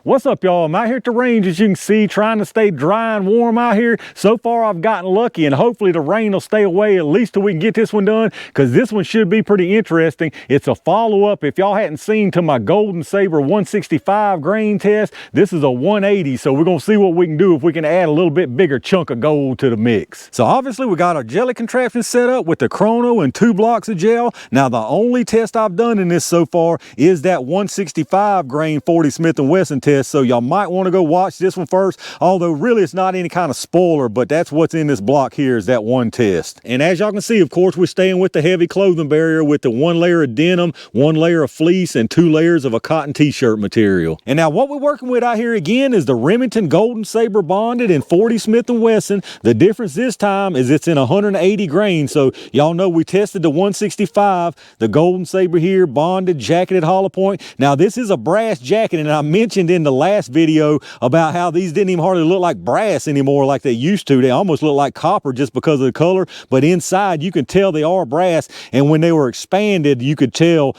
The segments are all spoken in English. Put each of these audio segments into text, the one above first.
What's up, y'all? I'm out here at the range, as you can see, trying to stay dry and warm out here. So far, I've gotten lucky, and hopefully the rain will stay away at least till we can get this one done, because this one should be pretty interesting. It's a follow-up. If y'all hadn't seen, to my Golden Saber 165 grain test, this is a 180, so we're going to see what we can do if we can add a little bit bigger chunk of gold to the mix. So obviously, we got our jelly contraption set up with the chrono and 2 blocks of gel. Now, the only test I've done in this so far is that 165 grain 40 Smith & Wesson test. So y'all might want to go watch this one first, although really it's not any kind of spoiler, but that's what's in this block here, is that one test. And as y'all can see, of course, we're staying with the heavy clothing barrier with the 1 layer of denim, 1 layer of fleece, and 2 layers of a cotton t-shirt material. And now what we're working with out here again is the Remington Golden Saber bonded in 40 Smith & Wesson. The difference this time is it's in 180 grain. So y'all know we tested the 165, the Golden Saber here, bonded, jacketed hollow point. Now this is a brass jacket, and I mentioned in the last video about how these didn't even hardly look like brass anymore like they used to. They almost look like copper just because of the color, but inside you can tell they are brass, and when they were expanded you could tell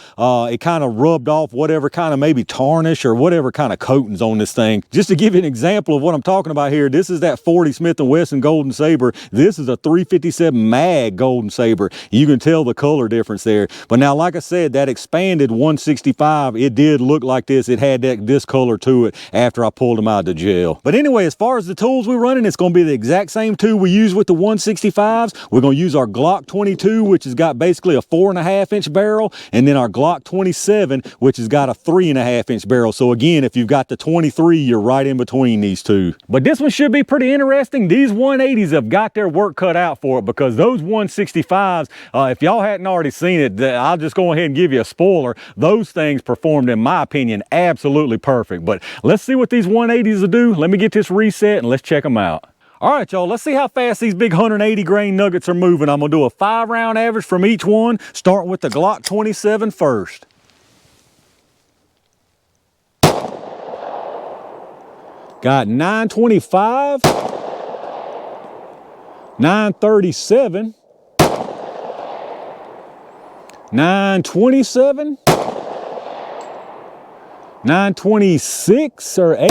it kind of rubbed off whatever kind of maybe tarnish or whatever kind of coatings on this thing. Just to give you an example of what I'm talking about here, this is that 40 Smith & Wesson Golden Saber. This is a 357 mag Golden Saber. You can tell the color difference there. But now, like I said, that expanded 165, it did look like this. It had this color to it after I pulled them out of the gel. But anyway, as far as the tools we're running, it's going to be the exact same tool we use with the 165s. We're going to use our Glock 22, which has got basically a 4.5-inch barrel, and then our Glock 27, which has got a 3.5-inch barrel. So again, if you've got the 23, you're right in between these two. But this one should be pretty interesting. These 180s have got their work cut out for it, because those 165s, if y'all hadn't already seen it, I'll just go ahead and give you a spoiler. Those things performed, in my opinion, absolutely perfect. But let's see what these 180s will do. Let me get this reset and let's check them out. All right, y'all, let's see how fast these big 180 grain nuggets are moving. I'm gonna do a 5-round average from each one, starting with the Glock 27 first. Got 925, 937, 927, 926 or 8,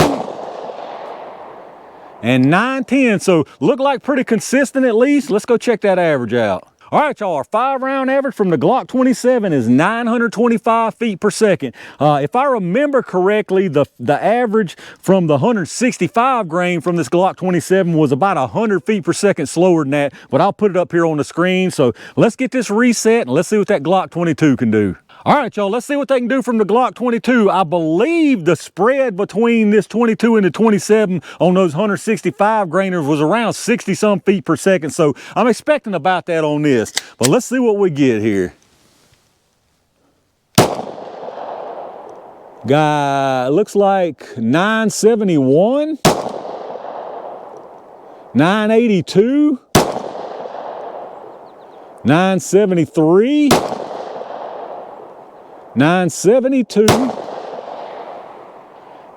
and 910. So look like pretty consistent at least. Let's go check that average out. All right, y'all, our 5-round average from the Glock 27 is 925 feet per second. If I remember correctly, the average from the 165 grain from this Glock 27 was about 100 feet per second slower than that, but I'll put it up here on the screen. So let's get this reset and let's see what that Glock 22 can do. All right, y'all, let's see what they can do from the Glock 22. I believe the spread between this 22 and the 27 on those 165 grainers was around 60-some feet per second. So I'm expecting about that on this. But let's see what we get here. Looks like 971, 982, 973, 972,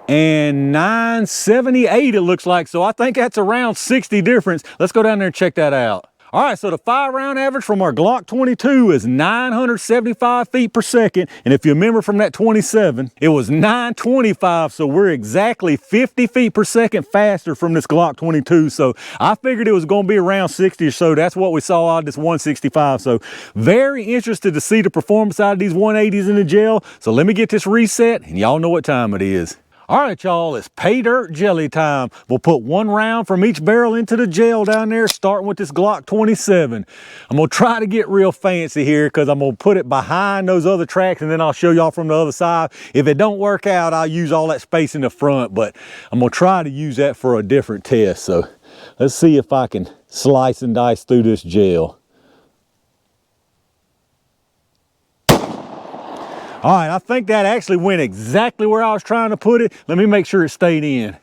and 978 it looks like. So I think that's around 60 difference. Let's go down there and check that out. All right, so the 5-round average from our Glock 22 is 975 feet per second. And if you remember from that 27, it was 925. So we're exactly 50 feet per second faster from this Glock 22. So I figured it was going to be around 60 or so. That's what we saw out of this 165. So very interested to see the performance out of these 180s in the gel. So let me get this reset and y'all know what time it is. All right, y'all, it's pay dirt jelly time. We'll put 1 round from each barrel into the gel down there, starting with this Glock 27. I'm gonna try to get real fancy here because I'm gonna put it behind those other tracks and then I'll show y'all from the other side. If it don't work out, I'll use all that space in the front, but I'm gonna try to use that for a different test. So let's see if I can slice and dice through this gel. All right, I think that actually went exactly where I was trying to put it. Let me make sure it stayed in.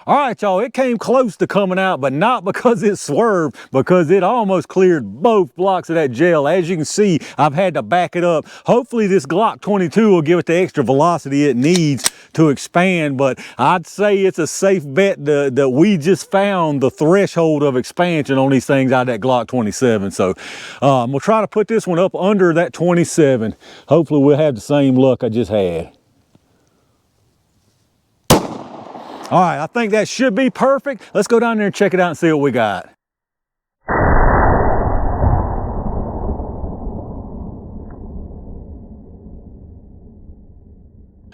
All right, y'all, it came close to coming out, but not because it swerved, because it almost cleared both blocks of that gel. As you can see, I've had to back it up. Hopefully this Glock 22 will give it the extra velocity it needs to expand, but I'd say it's a safe bet that we just found the threshold of expansion on these things out of that Glock 27. So we'll try to put this one up under that 27. Hopefully we'll have the same luck I just had. All right, I think that should be perfect. Let's go down there and check it out and see what we got.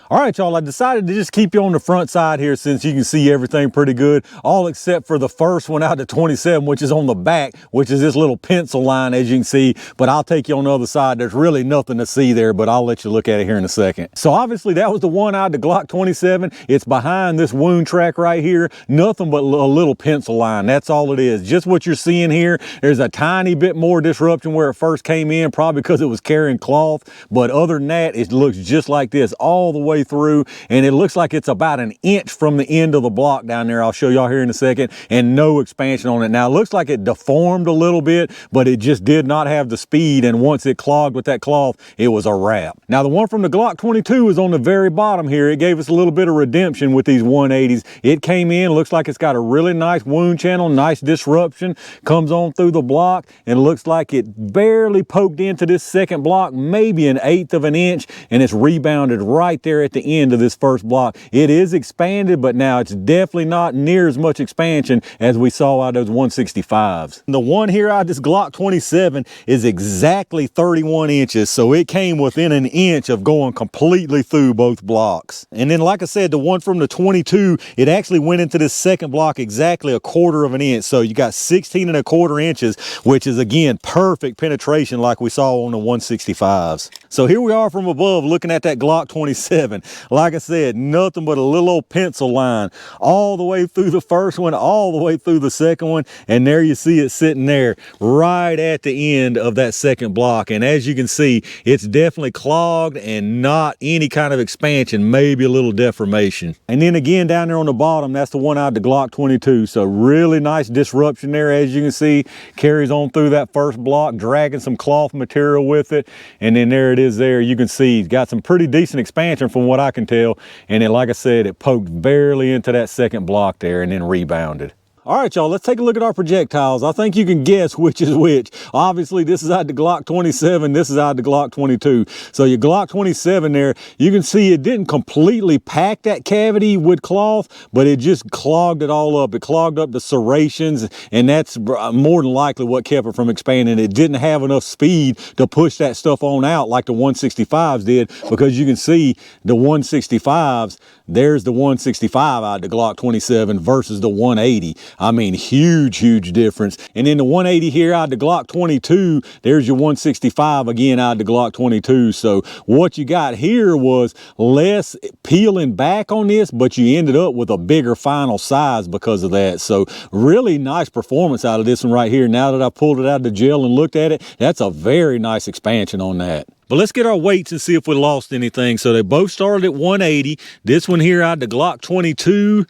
All right, y'all, I decided to just keep you on the front side here since you can see everything pretty good, all except for the first one out of 27, which is on the back, which is this little pencil line, as you can see, but I'll take you on the other side. There's really nothing to see there, but I'll let you look at it here in a second. So obviously that was the one out of the Glock 27. It's behind this wound track right here, nothing but a little pencil line. That's all it is. Just what you're seeing here. There's a tiny bit more disruption where it first came in, probably because it was carrying cloth, but other than that, it looks just like this all the way through, and it looks like it's about an inch from the end of the block down there. I'll show y'all here in a second, and no expansion on it. Now it looks like it deformed a little bit, but it just did not have the speed, and once it clogged with that cloth, it was a wrap. Now the one from the Glock 22 is on the very bottom here. It gave us a little bit of redemption with these 180s. It came in, looks like it's got a really nice wound channel, nice disruption, comes on through the block, and looks like it barely poked into this second block, maybe an eighth of an inch, and it's rebounded right there at the end of this first block. It is expanded, but now it's definitely not near as much expansion as we saw out of those 165s. The one here out of this Glock 27 is exactly 31 inches, so it came within an inch of going completely through both blocks. And then, like I said, the one from the 22, it actually went into this second block exactly a quarter of an inch, so you got 16 and a quarter inches, which is again perfect penetration like we saw on the 165s. So here we are from above looking at that Glock 27. Like I said, nothing but a little old pencil line all the way through the first one, all the way through the second one, and there you see it sitting there right at the end of that second block. And as you can see, it's definitely clogged and not any kind of expansion, maybe a little deformation. And then again down there on the bottom, that's the one out of the Glock 22. So really nice disruption there, as you can see, carries on through that first block, dragging some cloth material with it, and then there it is there. You can see it's got some pretty decent expansion from what I can tell, and then like I said, it poked barely into that second block there and then rebounded. All right, y'all, let's take a look at our projectiles. I think you can guess which is which. Obviously, this is out of the Glock 27. This is out of the Glock 22. So your Glock 27 there, you can see it didn't completely pack that cavity with cloth, but it just clogged it all up. It clogged up the serrations, and that's more than likely what kept it from expanding. It didn't have enough speed to push that stuff on out like the 165s did, because you can see the 165s, there's the 165 out of the Glock 27 versus the 180. I mean, huge difference. And then the 180 here out of the Glock 22, there's your 165 again out of the Glock 22. So what you got here was less peeling back on this, but you ended up with a bigger final size because of that. So really nice performance out of this one right here. Now that I pulled it out of the gel and looked at it, that's a very nice expansion on that. But let's get our weights and see if we lost anything. So they both started at 180. This one here out of the Glock 22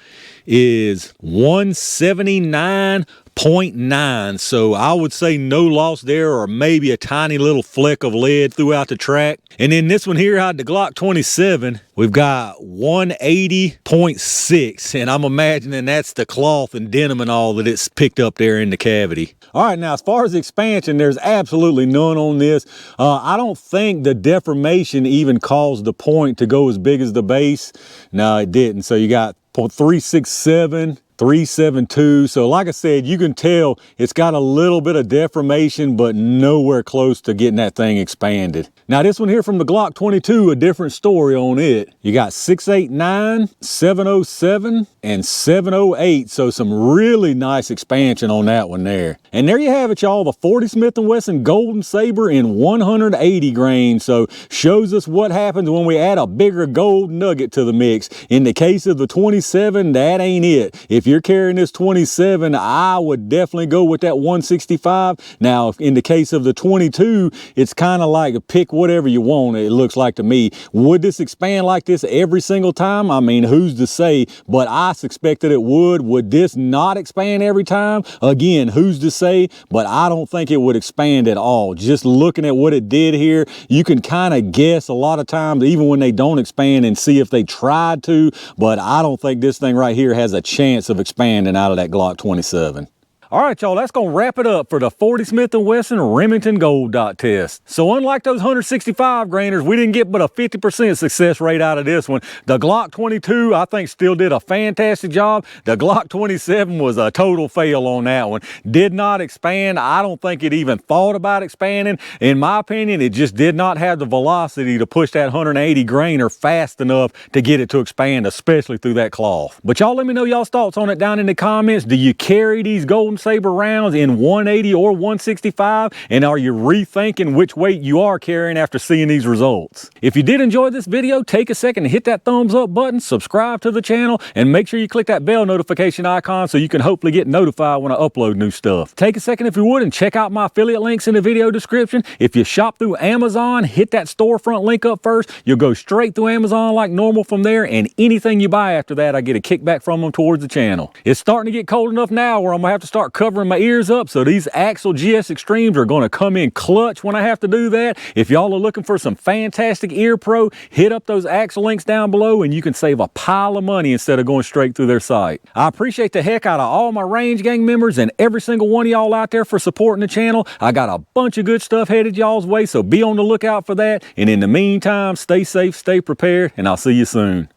is 179.9. So I would say no loss there, or maybe a tiny little fleck of lead throughout the track. And then this one here out of the Glock 27, we've got 180.6. And I'm imagining that's the cloth and denim and all that it's picked up there in the cavity. All right, now as far as expansion, there's absolutely none on this. I don't think the deformation even caused the point to go as big as the base. No, it didn't. So you got 367, 372. So like I said, you can tell it's got a little bit of deformation, but nowhere close to getting that thing expanded. Now this one here from the Glock 22, a different story on it. You got 689, 707, and 708. So some really nice expansion on that one there. And there you have it, y'all, the 40 Smith & Wesson Golden Saber in 180 grain. So shows us what happens when we add a bigger gold nugget to the mix. In the case of the 27, that ain't it. If If you're carrying this 27, I would definitely go with that 165. Now, in the case of the 22, it's kind of like pick whatever you want, it looks like to me. Would this expand like this every single time? I mean, who's to say? But I suspect that it would. Would this not expand every time? Again, who's to say? But I don't think it would expand at all. Just looking at what it did here, you can kind of guess a lot of times, even when they don't expand, and see if they tried to, but I don't think this thing right here has a chance of expanding out of that Glock 27. All right, y'all, that's going to wrap it up for the 40 Smith & Wesson Remington Gold Dot test. So unlike those 165 grainers, we didn't get but a 50% success rate out of this one. The Glock 22, I think, still did a fantastic job. The Glock 27 was a total fail on that one. Did not expand. I don't think it even thought about expanding. In my opinion, it just did not have the velocity to push that 180 grainer fast enough to get it to expand, especially through that cloth. But y'all let me know y'all's thoughts on it down in the comments. Do you carry these Golden Saber rounds in 180 or 165, and are you rethinking which weight you are carrying after seeing these results? If you did enjoy this video, take a second to hit that thumbs up button, subscribe to the channel, and make sure you click that bell notification icon so you can hopefully get notified when I upload new stuff. Take a second if you would and check out my affiliate links in the video description. If you shop through Amazon, hit that storefront link up first. You'll go straight through Amazon like normal from there, and anything you buy after that, I get a kickback from them towards the channel. It's starting to get cold enough now where I'm gonna have to start covering my ears up, so these Axle GS Extremes are going to come in clutch when I have to do that. If y'all are looking for some fantastic ear pro, hit up those Axle links down below and you can save a pile of money instead of going straight through their site. I appreciate the heck out of all my Range Gang members and every single one of y'all out there for supporting the channel. I got a bunch of good stuff headed y'all's way, so be on the lookout for that. And in the meantime, stay safe, stay prepared, and I'll see you soon.